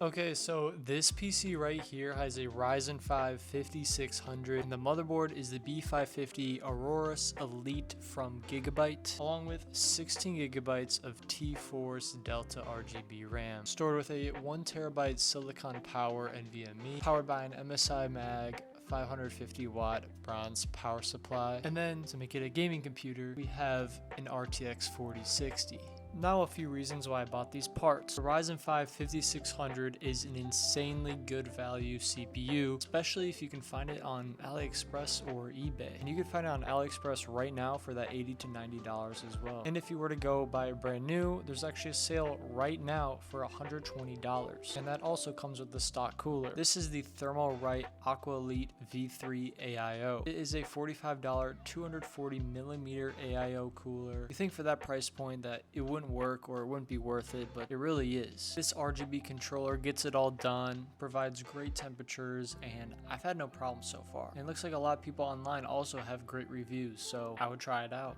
Okay, so this PC right here has a Ryzen 5 5600 and the motherboard is the B550 Aurorus Elite from Gigabyte, along with 16 gigabytes of T-Force Delta RGB RAM, stored with a 1TB silicon power NVMe, powered by an MSI Mag 550 watt bronze power supply. And then to make it a gaming computer, we have an RTX 4060. Now a few reasons why I bought these parts. The Ryzen 5 5600 is an insanely good value CPU, especially if you can find it on AliExpress or eBay. And you can find it on AliExpress right now for that $80 to $90 as well. And if you were to go buy it brand new, there's actually a sale right now for $120. And that also comes with the stock cooler. This is the Thermalright Aqua Elite V3 AIO. It is a $45 240mm AIO cooler. You think for that price point that it wouldn't work or it wouldn't be worth it, but it really is. This RGB controller gets it all done, provides great temperatures, and I've had no problems so far. And it looks like a lot of people online also have great reviews, so I would try it out.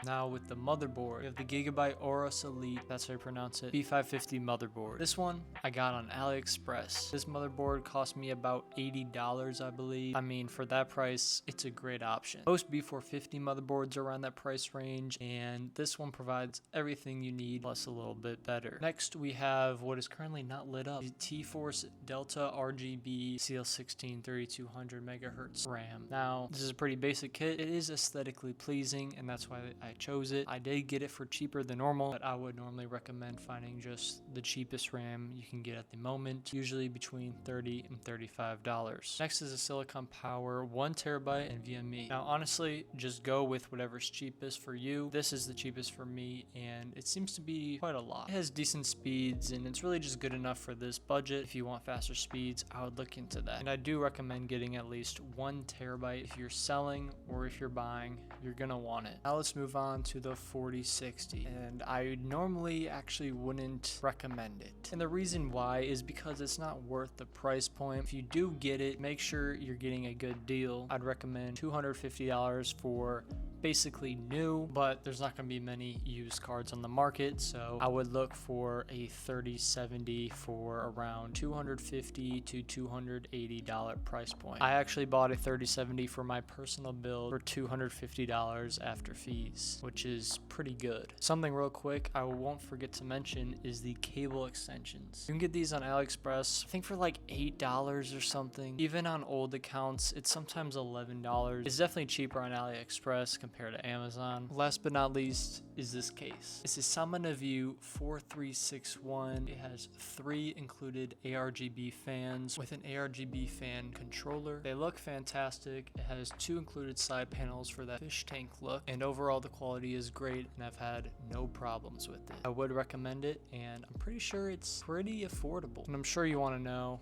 Now with the motherboard, we have the Gigabyte Aurorus Elite, that's how you pronounce it, B550 motherboard. This one I got on AliExpress. This motherboard cost me about $80, I believe. I mean, for that price, it's a great option. Most B450 motherboards are around that price range, and this one provides everything you need, plus a little bit better. Next, we have what is currently not lit up, the T-Force Delta RGB CL16 3200 megahertz RAM. Now, this is a pretty basic kit. It is aesthetically pleasing, and that's why I chose it. I did get it for cheaper than normal, but I would normally recommend finding just the cheapest RAM you can get at the moment, usually between $30 and $35. Next is a silicon power 1TB NVMe. Now honestly, just go with whatever's cheapest for you. This is the cheapest for me, and it seems to be quite a lot. It has decent speeds, and it's really just good enough for this budget. If you want faster speeds, I would look into that. And I do recommend getting at least 1TB. If you're selling or if you're buying, you're gonna want it. Now let's move on to the 4060, and I normally actually wouldn't recommend it, and the reason why is because it's not worth the price point. If you do get it, make sure you're getting a good deal. I'd recommend $250 for basically new, but there's not going to be many used cards on the market, so I would look for a 3070 for around $250 to $280 price point. I actually bought a 3070 for my personal build for $250 after fees, which is pretty good. Something real quick I won't forget to mention is the cable extensions. You can get these on AliExpress, I think for like $8 or something. Even on old accounts, it's sometimes $11. It's definitely cheaper on AliExpress compared to Amazon. Last but not least is this case. It's a View 4361. It has 3 included ARGB fans with an ARGB fan controller. They look fantastic. It has 2 included side panels for that fish tank look, and overall the quality is great, and I've had no problems with it. I would recommend it, and I'm pretty sure it's pretty affordable. And I'm sure you want to know,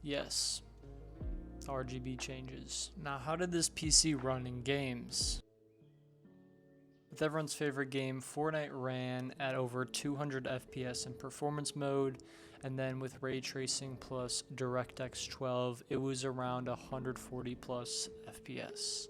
yes, RGB changes. Now, how did this PC run in games? With everyone's favorite game, Fortnite ran at over 200 FPS in performance mode, and then with ray tracing plus DirectX 12, it was around 140 plus FPS.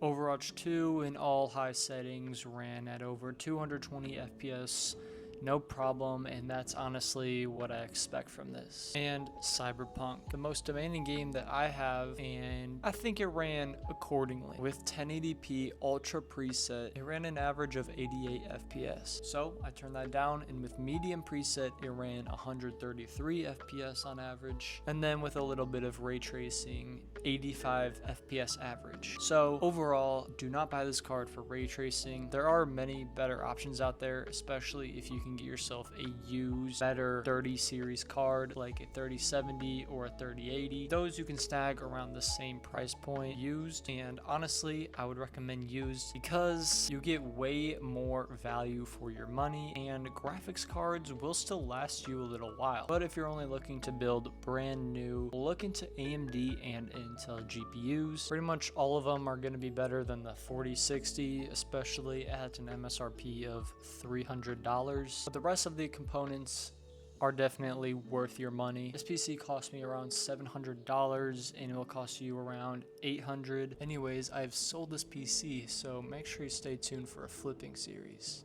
Overwatch 2 in all high settings ran at over 220 FPS, no problem, and that's honestly what I expect from this. And Cyberpunk, the most demanding game that I have, and I think it ran accordingly. With 1080p ultra preset, it ran an average of 88 FPS. So I turned that down, and with medium preset, it ran 133 FPS on average. And then with a little bit of ray tracing, 85 FPS average. So overall, do not buy this card for ray tracing. There are many better options out there, especially if you can get yourself a used, better 30 series card like a 3070 or a 3080. Those you can snag around the same price point used, and honestly, I would recommend used because you get way more value for your money, and graphics cards will still last you a little while. But if you're only looking to build brand new, look into AMD and Intel GPUs. Pretty much all of them are going to be better than the 4060, especially at an MSRP of $300. But the rest of the components are definitely worth your money. This PC cost me around $700 and it will cost you around $800. Anyways, I've sold this PC, so make sure you stay tuned for a flipping series.